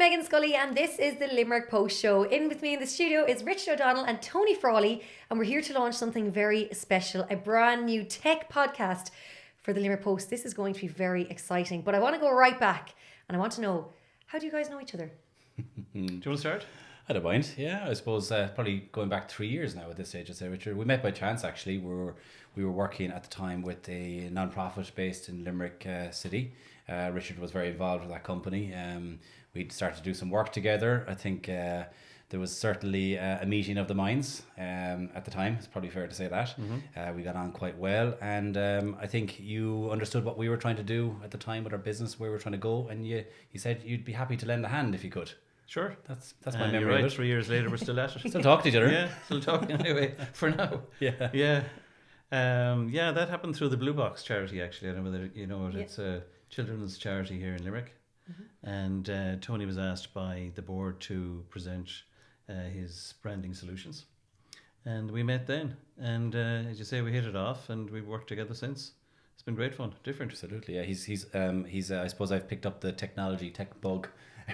Megan Scully and this is the Limerick Post Show. In with me in the studio is Richard O'Donnell and Tony Frawley, and we're here to launch something very special, a brand new tech podcast for the Limerick Post. This is going to be very exciting, but I want to go right back and I want to know, how do you guys know each other? Do you want to start? I don't mind. Yeah, I suppose probably going back 3 years now at this stage, I'd say, Richard. We met by chance, actually. We were working at the time with a non-profit based in Limerick City. Richard was very involved with that company. We'd started to do some work together. I think there was certainly a meeting of the minds at the time. It's probably fair to say that. Mm-hmm. We got on quite well. And I think you understood what we were trying to do at the time with our business, where we were trying to go. And you said you'd be happy to lend a hand if you could. Sure. That's my memory. You're right, of it. 3 years later, we're still at it. Still talk to each other. Yeah, still talking anyway, for now. Yeah. Yeah. That happened through the Blue Box charity, actually. I don't know whether you know it. Yeah. It's a children's charity here in Limerick. Mm-hmm. And Tony was asked by the board to present his branding solutions. And we met then. And as you say, we hit it off and we've worked together since. It's been great fun, different. Absolutely, yeah. He's I suppose I've picked up the tech bug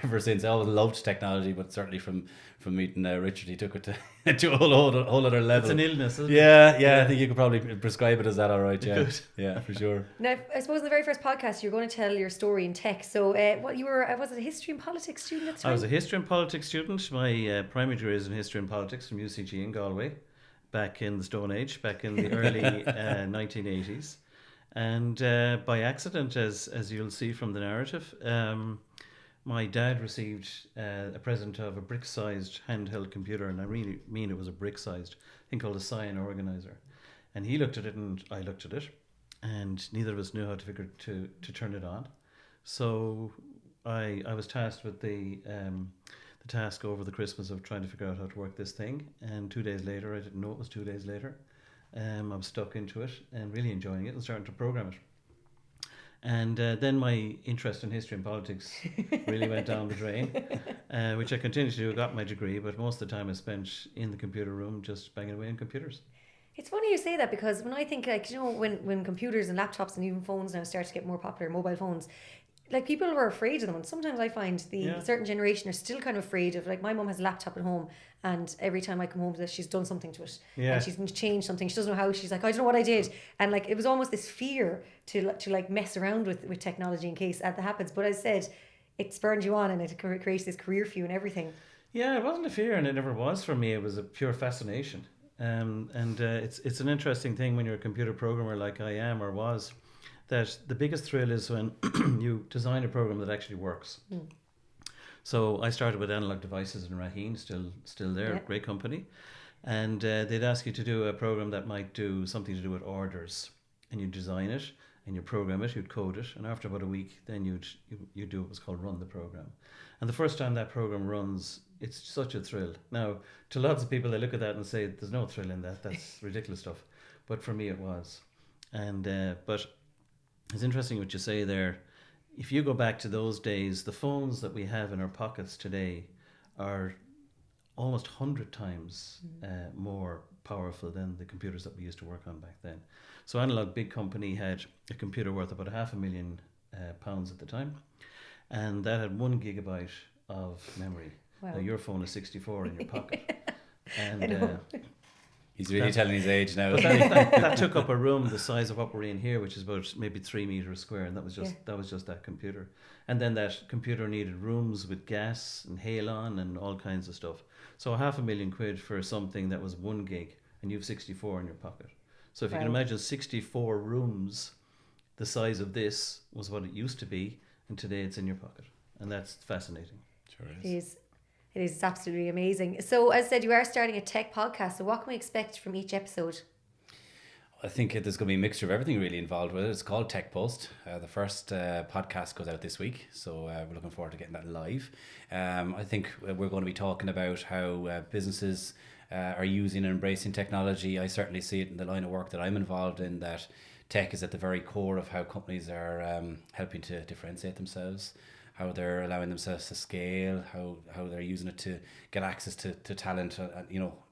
ever since. I always loved technology, but certainly from meeting Richard, he took it to a whole other level. It's an illness, isn't it? Yeah. I think you could probably prescribe it as that, all right. Yeah, Good. Yeah, for sure. Now, I suppose in the very first podcast, you're going to tell your story in tech. So, what you were, was it a history and politics student at the time? I was a history and politics student. My primary degree is in history and politics from UCG in Galway, back in the Stone Age, back in the early 1980s. And by accident, as you'll see from the narrative, my dad received a present of a brick-sized handheld computer, and I really mean it was a brick-sized thing called a Cyan Organizer. And he looked at it and I looked at it, and neither of us knew how to figure to turn it on. So I was tasked with the task over the Christmas of trying to figure out how to work this thing. And 2 days later, I didn't know it was 2 days later. I was stuck into it and really enjoying it and starting to program it. And then my interest in history and politics really went down the drain, which I continued to do. I got my degree, but most of the time I spent in the computer room just banging away on computers. It's funny you say that, because when I think, like, you know, when computers and laptops and even phones now start to get more popular, mobile phones, like, people were afraid of them. And sometimes I find certain generation are still kind of afraid of, like, my mum has a laptop at home, and every time I come home to this, she's done something to it. Yeah. And she's changed something. She doesn't know how. She's like, I don't know what I did. And, like, it was almost this fear to like mess around with technology in case that happens. But as I said, it spurred you on and it creates this career for you and everything. Yeah, it wasn't a fear, and it never was for me. It was a pure fascination. It's an interesting thing when you're a computer programmer like I am or was, that the biggest thrill is when you design a program that actually works. Mm. So I started with Analog Devices in Raheen, still there, yeah. Great company. And they'd ask you to do a program that might do something to do with orders. And you design it, and you program it, you'd code it, and after about a week, then you'd do what was called run the program. And the first time that program runs, it's such a thrill. Now, to lots of people, they look at that and say, there's no thrill in that, that's ridiculous stuff. But for me, it was. And but it's interesting what you say there. If you go back to those days, the phones that we have in our pockets today are almost 100 times more powerful than the computers that we used to work on back then. So Analog, big company, had a computer worth about £500,000 at the time, and that had 1 gigabyte of memory. Wow. Now your phone is 64 in your pocket. And he's really telling his age now. That took up a room the size of what we're in here, which is about maybe 3 meters square, and that was just that computer. And then that computer needed rooms with gas and halon and all kinds of stuff. So £500,000 for something that was 1 gig, and you've 64 in your pocket. So if you can imagine 64 rooms, the size of this was what it used to be, and today it's in your pocket, and that's fascinating. Sure It is. It's absolutely amazing. So, as I said, you are starting a tech podcast. So, what can we expect from each episode? I think there's going to be a mixture of everything really involved with it. It's called Tech Post. The first podcast goes out this week, so we're looking forward to getting that live. I think we're going to be talking about how businesses are using and embracing technology. I certainly see it in the line of work that I'm involved in, that tech is at the very core of how companies are helping to differentiate themselves, how they're allowing themselves to scale, how they're using it to get access to talent,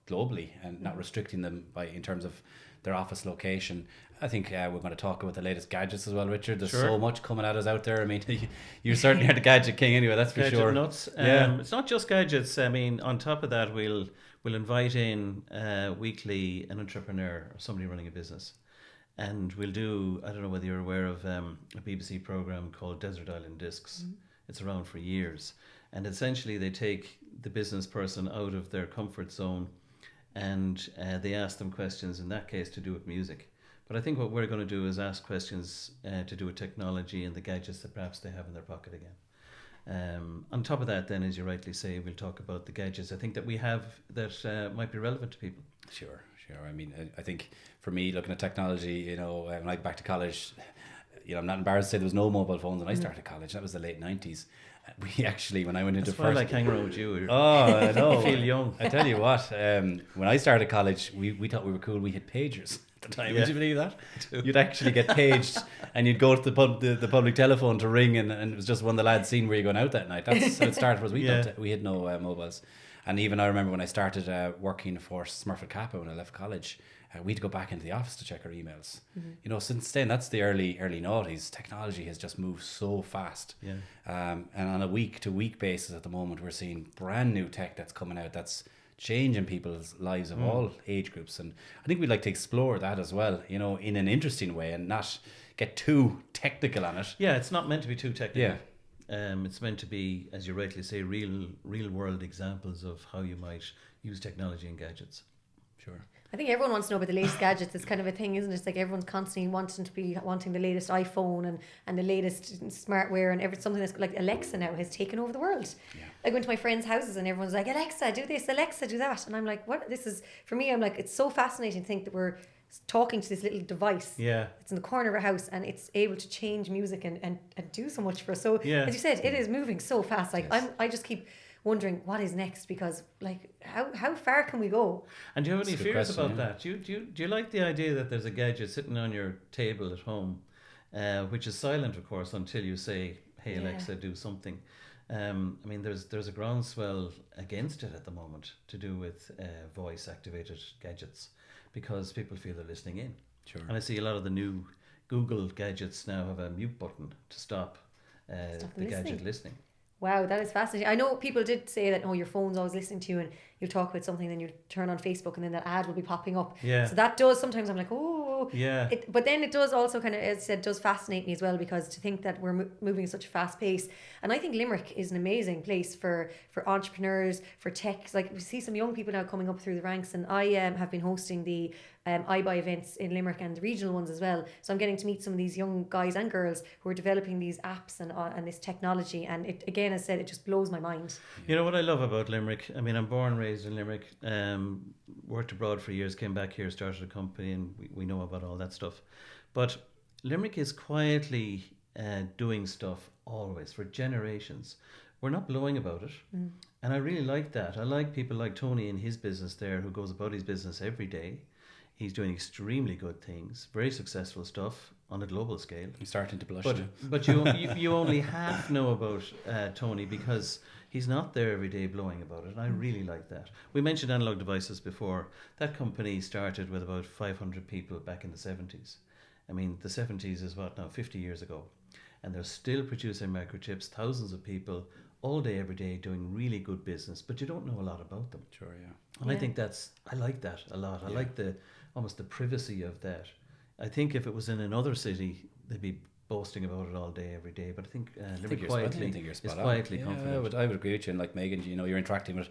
globally, and not restricting them in terms of their office location. I think we're going to talk about the latest gadgets as well, Richard. There's Sure. so much coming at us out there. I mean, you certainly are the gadget king anyway, that's for Gadget sure. nuts. Yeah. It's not just gadgets. I mean, on top of that, we'll invite in weekly an entrepreneur or somebody running a business. And we'll do, I don't know whether you're aware of a BBC program called Desert Island Discs. It's around for years. And essentially they take the business person out of their comfort zone and they ask them questions, in that case, to do with music. But I think what we're going to do is ask questions to do with technology and the gadgets that perhaps they have in their pocket again. On top of that, then, as you rightly say, we'll talk about the gadgets I think that we have that might be relevant to people. Sure. I mean, I think for me, looking at technology, you know, when I went back to college, you know, I'm not embarrassed to say there was no mobile phones when I started college. That was the late 90s. We actually, when I went into That's why I like hanging around with you. Oh, I know. I feel young. I tell you what, when I started college, we thought we were cool. We had pagers at the time. Yeah. Would you believe that? You'd actually get paged and you'd go to the public telephone to ring and it was just one of the lads seeing where you're going out that night. That's how it started for us. We had no mobiles. And even I remember when I started working for Smurfit Kappa when I left college, we had to go back into the office to check our emails. You know, since then, that's the early noughties. Technology has just moved so fast. Yeah. And on a week-to-week basis at the moment, we're seeing brand new tech that's coming out that's changing people's lives of all age groups. And I think we'd like to explore that as well, you know, in an interesting way and not get too technical on it. Yeah, it's not meant to be too technical. Yeah. It's meant to be, as you rightly say, real world examples of how you might use technology and gadgets. Sure. I think everyone wants to know about the latest gadgets. It's kind of a thing, isn't it? It's like everyone's constantly wanting the latest iPhone and the latest smartware and something that's like Alexa now has taken over the world. Yeah. I go into my friends' houses and everyone's like, Alexa, do this, Alexa, do that. And I'm like, what? This is, for me, I'm like, it's so fascinating to think that we're talking to this little device. Yeah. It's in the corner of our house and it's able to change music and do so much for us. So Yeah. as you said, it is moving so fast. Like Yes. I just keep wondering what is next, because like how far can we go? And do you have any That's a good fears question, about that? Do you like the idea that there's a gadget sitting on your table at home, which is silent, of course, until you say, "Hey Yeah. Alexa, do something." I mean, there's a groundswell against it at the moment to do with voice activated gadgets because people feel they're listening in. Sure. And I see a lot of the new Google gadgets now have a mute button to stop Stop the listening. gadget listening. Wow, that is fascinating. I know people did say that, oh, your phone's always listening to you and you'll talk about something, then you turn on Facebook and then that ad will be popping up. Yeah. So that does, sometimes I'm like, oh. Yeah. But then it does also kind of, as I said, does fascinate me as well, because to think that we're moving at such a fast pace. And I think Limerick is an amazing place for entrepreneurs, for tech. Like we see some young people now coming up through the ranks, and I have been hosting the iBuy events in Limerick and the regional ones as well. So I'm getting to meet some of these young guys and girls who are developing these apps and this technology. And it, again, as I said, it just blows my mind. You know what I love about Limerick? I mean, I'm born and raised in Limerick, worked abroad for years, came back here, started a company, and we know about all that stuff. But Limerick is quietly doing stuff always for generations. We're not blowing about it. And I really like that. I like people like Tony in his business there, who goes about his business every day. He's doing extremely good things, very successful stuff on a global scale. I'm starting to blush. But now. but you only half know about Tony because he's not there every day blowing about it. And I really like that. We mentioned Analog Devices before. That company started with about 500 people back in the 70s. I mean, the 70s is what now, 50 years ago. And they're still producing microchips, thousands of people, all day, every day, doing really good business. But you don't know a lot about them. Sure, yeah. And I Yeah. think I like that a lot. I like almost the privacy of that. I think if it was in another city, they'd be boasting about it all day, every day. But I think Limerick I quietly think you're is spot on. quietly Yeah, confident. I would agree with you. And like Megan, you know, you're interacting with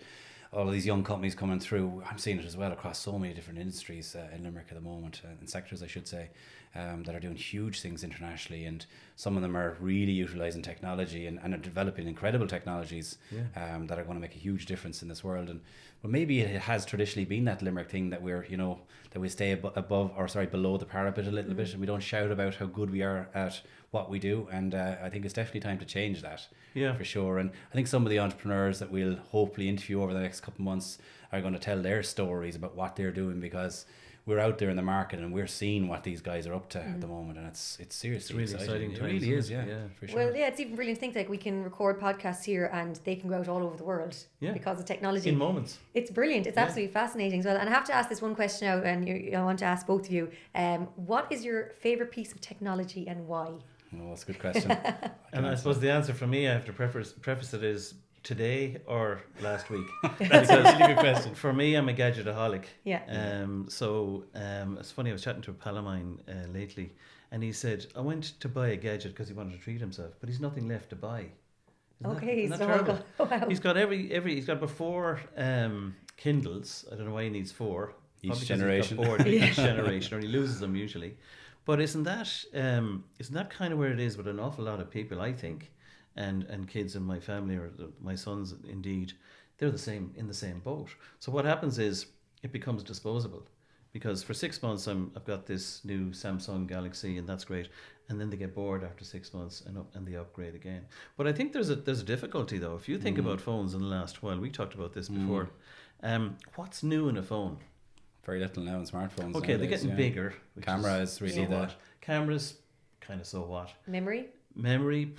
all of these young companies coming through. I'm seeing it as well across so many different industries in Limerick at the moment, and sectors, I should say, that are doing huge things internationally. And some of them are really utilising technology and are developing incredible technologies that are going to make a huge difference in this world. And well, maybe it has traditionally been that Limerick thing that we're, you know, that we stay below the parapet a little bit, and we don't shout about how good we are at what we do. And I think it's definitely time to change that. Yeah. For sure. And I think some of the entrepreneurs that we'll hopefully interview over the next couple of months are going to tell their stories about what they're doing, because we're out there in the market and we're seeing what these guys are up to at the moment, and it's seriously It's really exciting It times, really is, isn't yeah, it? Yeah. for sure. Well, yeah, it's even brilliant to think like we can record podcasts here and they can go out all over the world Yeah. because of technology. In moments. It's brilliant. It's absolutely fascinating as well. And I have to ask this one question now, and I want to ask both of you. What is your favourite piece of technology and why? Oh, that's a good question. And I suppose the answer for me, I have to preface it, is today or last week. That's a really good question. For me, I'm a gadgetaholic. Yeah. It's funny, I was chatting to a pal of mine lately, and he said, I went to buy a gadget because he wanted to treat himself, but he's nothing left to buy. Okay, isn't so that terrible? wow. He's got he's got before Kindles. I don't know why he needs 4. Each Probably 'cause he's got generation. bored each generation, or he loses them usually. But isn't that kind of where it is with an awful lot of people, I think, and kids in my family, or my sons indeed, they're in the same boat. So what happens is it becomes disposable, because for 6 months I've got this new Samsung Galaxy, and that's great, and then they get bored after 6 months and they upgrade again. But I think there's a difficulty though. If you think about phones in the last while, we talked about this before. What's new in a phone? Very little now in smartphones. Okay, they're nowadays, getting yeah. bigger. which Camera is really so the- what? Cameras, kind of so what. Memory? Memory,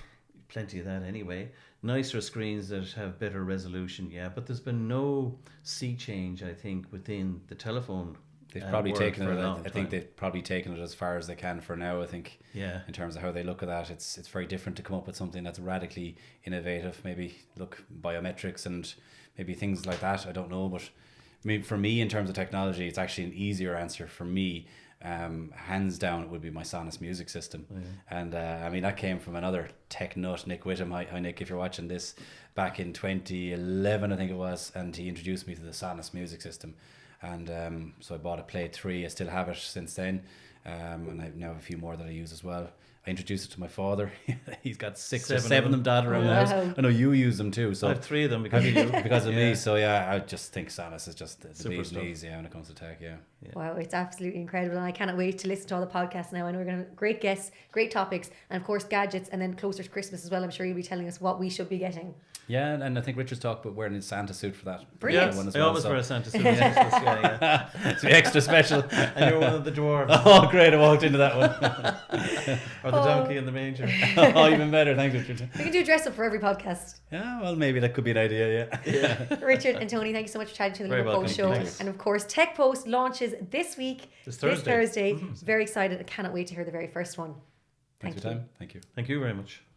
plenty of that anyway. Nicer screens that have better resolution, yeah. But there's been no sea change, I think, within the telephone. They've probably world taken for it. a long I think time. they've probably taken it as far as they can for now. I think. Yeah. In terms of how they look at that, it's very different to come up with something that's radically innovative. Maybe look biometrics and maybe things like that. I don't know, but I mean, for me, in terms of technology, it's actually an easier answer for me. Hands down, it would be my Sonos music system. And I mean, that came from another tech nut, Nick Whittam. Hi Nick, if you're watching this, back in 2011 I think it was, and he introduced me to the Sonos music system, and so I bought a Play 3. I still have it since then, and I now have a few more that I use as well. I introduced it to my father. He's got 6 or 7 of them dotted around the Wow. house. I know you use them too, I so have 3 of them because of you. because of Yeah. me. So yeah, I just think Sonos is just the Super bee's stuff. knees, yeah, when it comes to tech, yeah. Wow, it's absolutely incredible. And I cannot wait to listen to all the podcasts now. And we're going to great guests, great topics, and of course, gadgets. And then closer to Christmas as well, I'm sure you'll be telling us what we should be getting. Yeah, and I think Richard's talked about wearing his Santa suit for that. Brilliant. Yeah, One as I well, always so- wear a Santa suit. Yeah. It's extra special. And you're one of the dwarves. Oh, great! I walked into that one. Or the donkey in the manger. Oh, even better. Thanks, Richard. We can do a dress up for every podcast. Yeah, well, maybe that could be an idea. Yeah. Richard and Tony, thank you so much for chatting to the Very Liverpool welcome. Show. Thanks. And of course, Tech Post launches this week, This this Thursday. Thursday. Very excited. I cannot wait to hear the very first one. Thanks for your time. Thank you. Thank you very much.